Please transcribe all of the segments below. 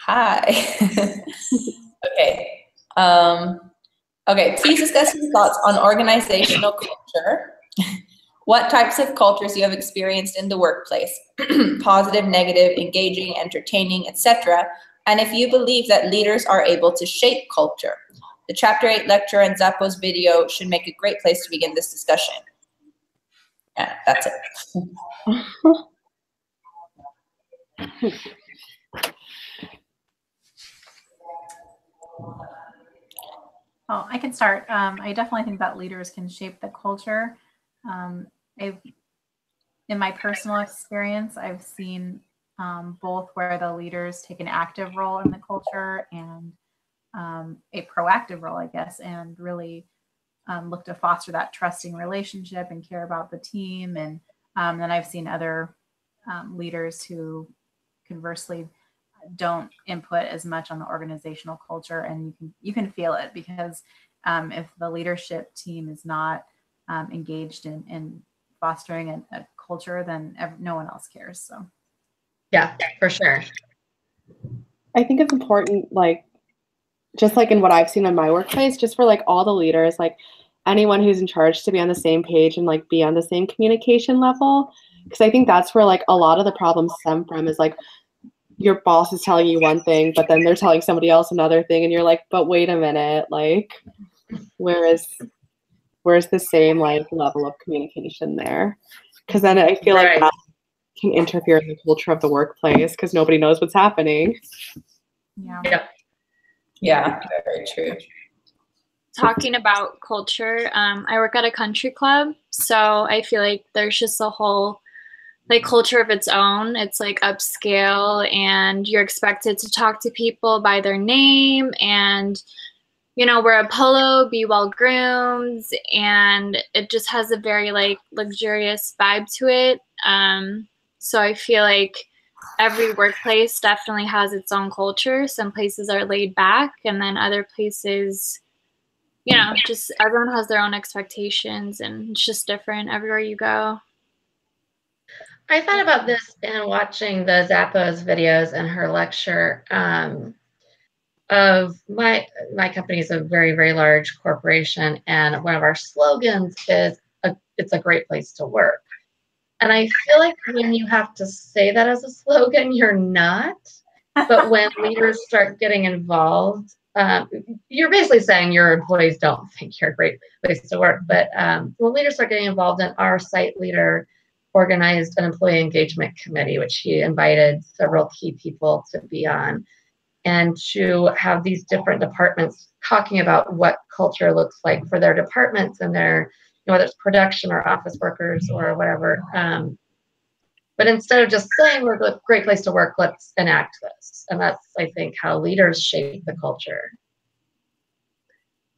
Hi. Okay. Okay, please discuss your thoughts on organizational culture. What types of cultures you have experienced in the workplace, positive, negative, engaging, entertaining, etc., and if you believe that leaders are able to shape culture. The Chapter 8 lecture and Zappos video should make a great place to begin this discussion. Yeah, that's it. Oh, I can start. I definitely think that leaders can shape the culture. In my personal experience, I've seen both where the leaders take an active role in the culture and a proactive role, I guess, and really look to foster that trusting relationship and care about the team. And then I've seen other leaders who conversely don't input as much on the organizational culture, and you can feel it because if the leadership team is not engaged in fostering a culture, then no one else cares. So yeah, for sure. I think it's important, like just like in what I've seen in my workplace, just for like all the leaders, like anyone who's in charge, to be on the same page and like be on the same communication level, because I think that's where like a lot of the problems stem from, is like your boss is telling you one thing, but then they're telling somebody else another thing, and you're like, but wait a minute, like where's the same like level of communication there? Because then I feel like that can interfere in the culture of the workplace because nobody knows what's happening. Yeah, very true. Talking about culture, I work at a country club, so I feel like there's just a whole like culture of its own. It's like upscale, and you're expected to talk to people by their name, and you know, wear a polo, be well groomed, and it just has a very like luxurious vibe to it. So I feel like every workplace definitely has its own culture. Some places are laid back, and then other places, you know, just everyone has their own expectations, and it's just different everywhere you go. I thought about this in watching the Zappos videos and her lecture. Of my company is a very, very large corporation, and one of our slogans is it's a great place to work. And I feel like when you have to say that as a slogan, you're not. But when leaders start getting involved, you're basically saying your employees don't think you're a great place to work. But when leaders start getting involved, in our site leader organized an employee engagement committee, which he invited several key people to be on, and to have these different departments talking about what culture looks like for their departments and their, you know, whether it's production or office workers or whatever. But instead of just saying we're a great place to work, let's enact this. And that's, I think, how leaders shape the culture.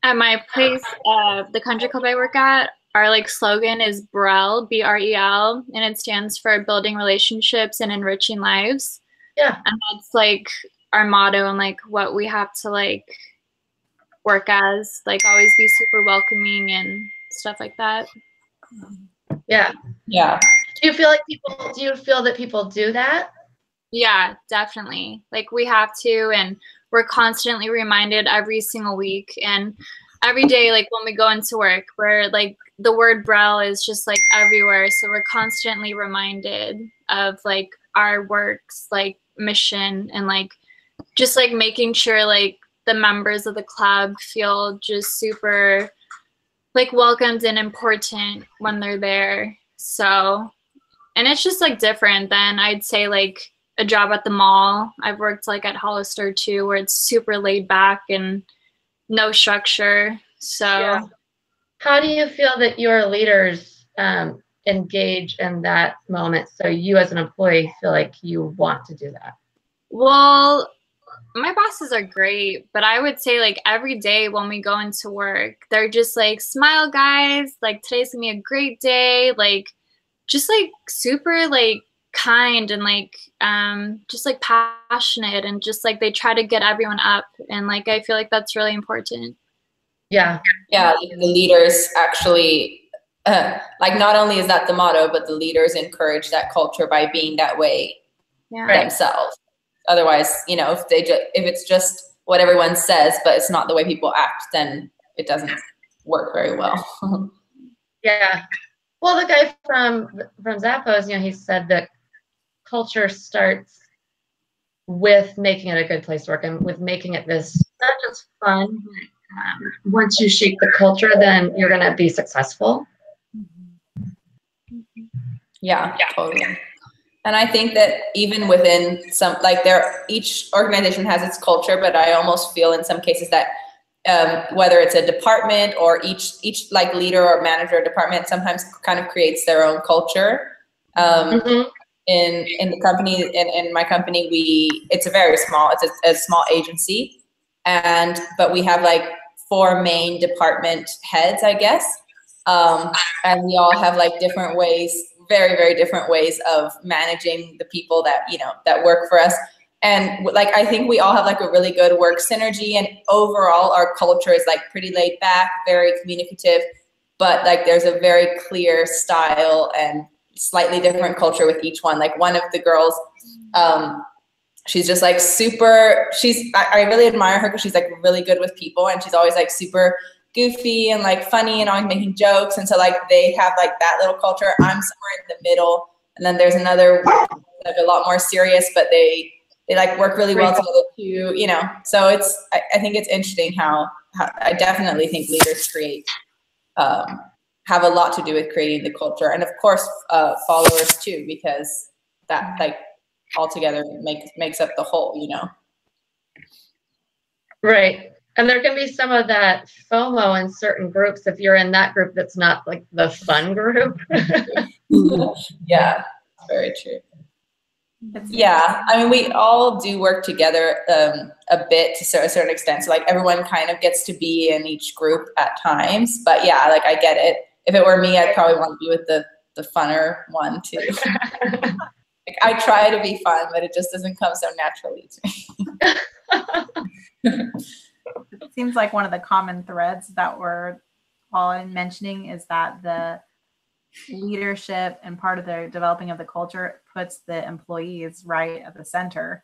At my place, the country club I work at, our like slogan is BREL, B-R-E-L, and it stands for building relationships and enriching lives. Yeah. And that's like our motto and like what we have to like work as, like always be super welcoming and stuff like that. Yeah. Yeah. Do you feel that people do that? Yeah, definitely. Like we have to, and we're constantly reminded every single week and every day, like when we go into work, where like the word BREL is just like everywhere. So we're constantly reminded of like our work's like mission, and like just like making sure like the members of the club feel just super like welcomed and important when they're there. So, and it's just like different than I'd say like a job at the mall. I've worked like at Hollister too, where it's super laid back and no structure. So yeah. How do you feel that your leaders engage in that moment so you as an employee feel like you want to do that? Well, my bosses are great, but I would say like every day when we go into work, they're just like, smile guys, like today's gonna be a great day, like just like super like kind and like just like passionate, and just like they try to get everyone up, and like I feel like that's really important. Yeah. Yeah, the leaders actually like not only is that the motto, but the leaders encourage that culture by being that way themselves. otherwise, if it's just what everyone says, but it's not the way people act, then it doesn't work very well. Yeah. Well, the guy from Zappos, he said that culture starts with making it a good place to work and with making it this not just fun. Once you shape the culture, then you're going to be successful. Yeah, totally. And I think that even within each organization has its culture, but I almost feel in some cases that whether it's a department or each like leader or manager department sometimes kind of creates their own culture. In the company, in my company, it's a small agency, but we have like 4 main department heads, I guess, and we all have like different ways, very, very different ways of managing the people that that work for us. And like, I think we all have like a really good work synergy, and overall our culture is like pretty laid back, very communicative, but like there's a very clear style and slightly different culture with each one. Like one of the girls, she's just like I really admire her because she's like really good with people, and she's always like super goofy and like funny and always making jokes. And so like they have like that little culture. I'm somewhere in the middle, and then there's another like a lot more serious, but they like work really well together too, So I think it's interesting how I definitely think leaders have a lot to do with creating the culture, and of course followers too, because that like altogether makes up the whole, Right. And there can be some of that FOMO in certain groups if you're in that group that's not like the fun group. Yeah, very true. Yeah, I mean, we all do work together a bit to a certain extent. So like everyone kind of gets to be in each group at times. But yeah, like I get it. If it were me, I'd probably want to be with the funner one too. Like, I try to be fun, but it just doesn't come so naturally to me. It seems like one of the common threads that we're all mentioning is that the leadership and part of the developing of the culture puts the employees right at the center.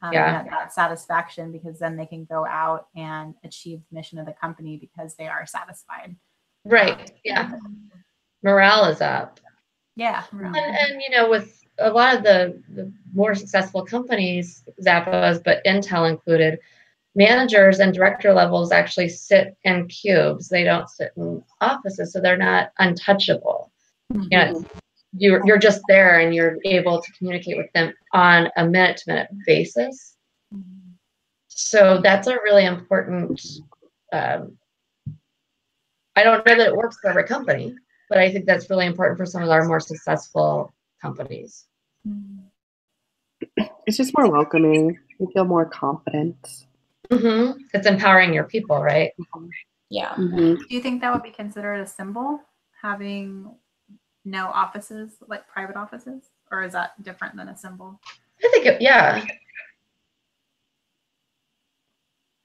That satisfaction, because then they can go out and achieve the mission of the company because they are satisfied. Right. Yeah. Morale is up. Yeah. And with a lot of the more successful companies, Zappos, but Intel included, managers and director levels actually sit in cubes. They don't sit in offices, so they're not untouchable. You're just there, and you're able to communicate with them on a minute-to-minute basis. So that's a really important. I don't know that it works for every company, but I think that's really important for some of our more successful companies. It's just more welcoming. You feel more confident. It's empowering your people, right? Yeah. Do you think that would be considered a symbol, having no offices, like private offices, or is that different than a symbol? I think yeah.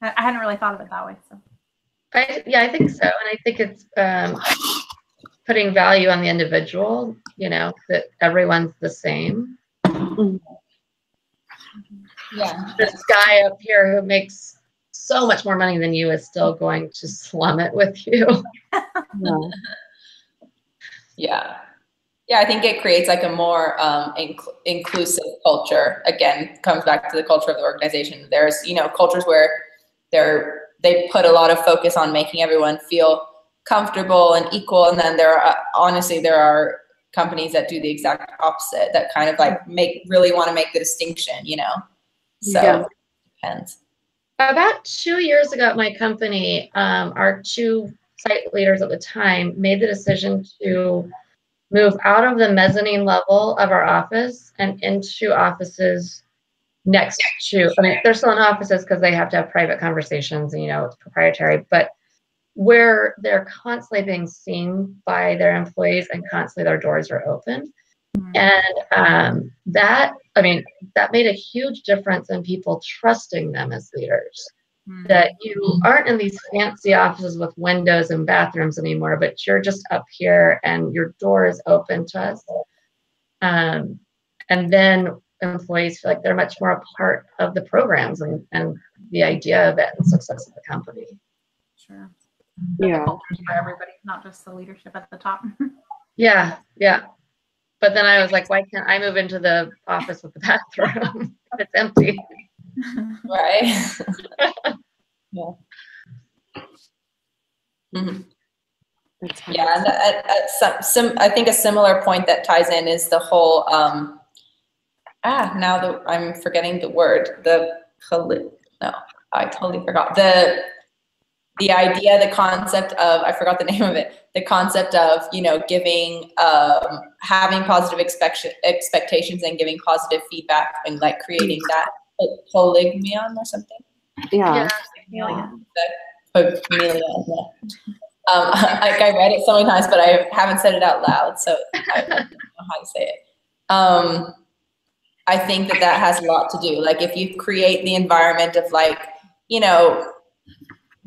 I hadn't really thought of it that way. So I think so, and I think it's putting value on the individual. That everyone's the same. Yeah. This guy up here who makes so much more money than you is still going to slum it with you. Yeah. I think it creates like a more inclusive culture. Again, comes back to the culture of the organization. There's, cultures where they put a lot of focus on making everyone feel comfortable and equal. And then there are companies that do the exact opposite, that kind of like really want to make the distinction, So it depends. About 2 years ago at my company, our 2 site leaders at the time made the decision to move out of the mezzanine level of our office and into offices next to, they're still in offices because they have to have private conversations and, it's proprietary, but where they're constantly being seen by their employees and constantly their doors are open. And that made a huge difference in people trusting them as leaders. That you aren't in these fancy offices with windows and bathrooms anymore, but you're just up here and your door is open to us. And then employees feel like they're much more a part of the programs and the idea of it and success of the company. Sure. Yeah. Cultures for everybody, not just the leadership at the top. Yeah, yeah. But then I was like, why can't I move into the office with the bathroom if it's empty? Right. Yeah. Mhm. Yeah, and I think a similar point that ties in is the whole I'm forgetting the word. I totally forgot. The idea, the concept of, I forgot the name of it, the concept of, giving, having positive expectations and giving positive feedback and like creating that polygmion or something. Yeah. Pygmalion, yeah. Like I read it so many times, but I haven't said it out loud, so I don't know how to say it. I think that has a lot to do. Like if you create the environment of like,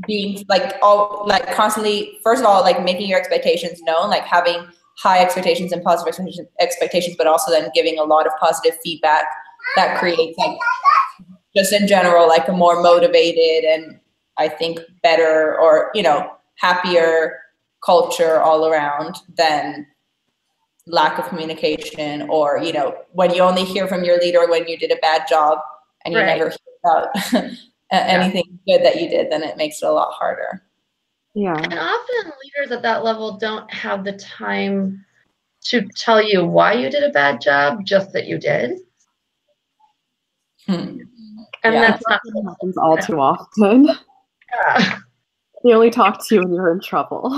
being like constantly, first of all, like making your expectations known, like having high expectations and positive expectations, but also then giving a lot of positive feedback that creates like just in general, like a more motivated and I think better or, happier culture all around than lack of communication or, when you only hear from your leader when you did a bad job and you never hear about anything good that you did, then it makes it a lot harder. Yeah. And often leaders at that level don't have the time to tell you why you did a bad job, just that you did. And that's not what happens all too often. Yeah. They only talk to you when you're in trouble.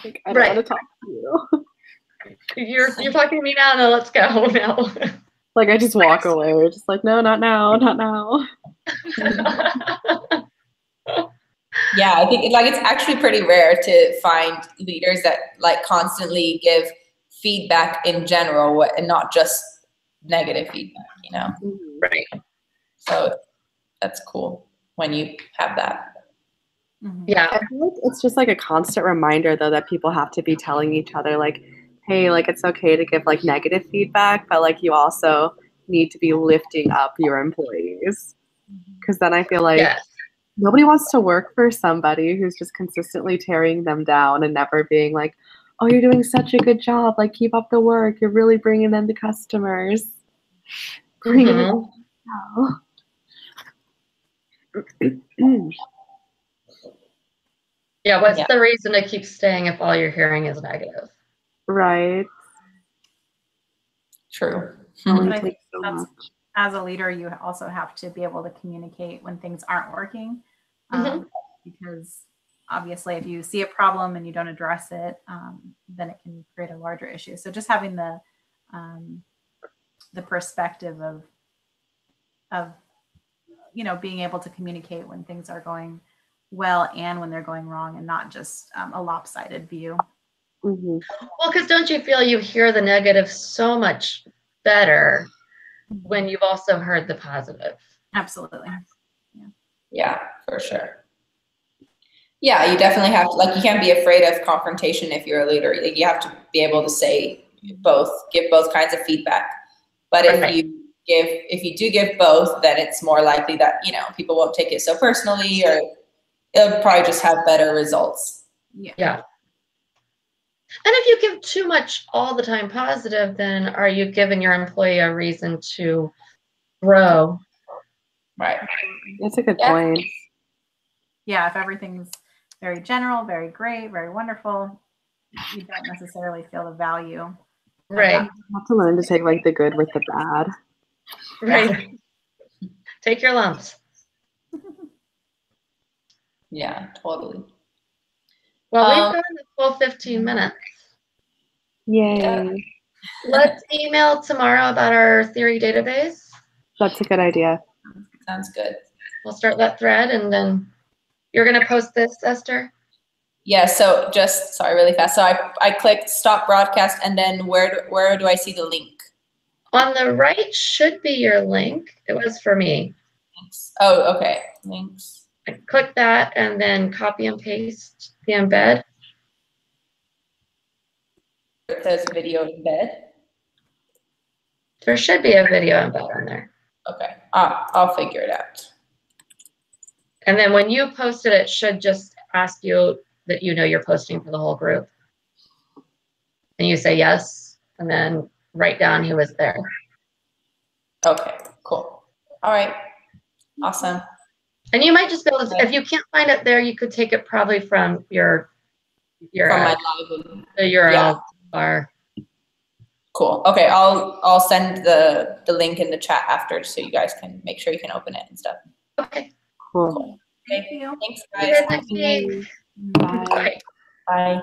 Like, I don't want to talk to you. You're talking to me now. No, let's go now. Like I just walk away. Just like, no, not now, not now. Yeah, I think it's actually pretty rare to find leaders that like constantly give feedback in general and not just negative feedback, Right. So that's cool when you have that. Yeah. I feel like it's just like a constant reminder though that people have to be telling each other like, hey, like it's okay to give like negative feedback, but like you also need to be lifting up your employees. Because then I feel like nobody wants to work for somebody who's just consistently tearing them down and never being like, oh, you're doing such a good job. Like, keep up the work. You're really bringing in the customers. Bringing them Yeah, what's the reason to keep staying if all you're hearing is negative? Right. True. But I think as a leader, you also have to be able to communicate when things aren't working. Because obviously if you see a problem and you don't address it, then it can create a larger issue. So just having the perspective of being able to communicate when things are going well and when they're going wrong, and not just a lopsided view. Well, because don't you feel you hear the negative so much better when you've also heard the positive? Absolutely. Yeah, for sure. Yeah, you definitely have to, like, you can't be afraid of confrontation if you're a leader. Like, you have to be able to say both, give both kinds of feedback. But if you do give both, then it's more likely that, people won't take it so personally, or it'll probably just have better results. Yeah. And if you give too much all the time positive, then are you giving your employee a reason to grow? Right. That's a good point. Yeah, if everything's very general, very great, very wonderful, you don't necessarily feel the value. Right. You have to learn to take like the good with the bad. Right. Take your lumps. Yeah, totally. Well, we've gone the full 15 minutes. Yay. Yeah. Let's email tomorrow about our theory database. That's a good idea. Sounds good. We'll start that thread, and then you're going to post this, Esther? Yeah, so just, sorry, really fast. So I clicked stop broadcast, and then where do I see the link? On the right should be your link. It was for me. Links. Oh, okay. Links. Click that and then copy and paste the embed. It says video embed. There should be a video embed on there. Okay, I'll figure it out. And then when you post it, it should just ask you that you know you're posting for the whole group. And you say yes, and then write down who was there. Okay, cool. All right, awesome. And you might just be able to, if you can't find it there, you could take it probably from your From my live. the URL Yeah. bar. Cool. Okay, I'll send the link in the chat after so you guys can make sure you can open it and stuff. Okay. Cool. Okay, Thank you. thanks See you guys. guys next week. Bye. Bye. Bye.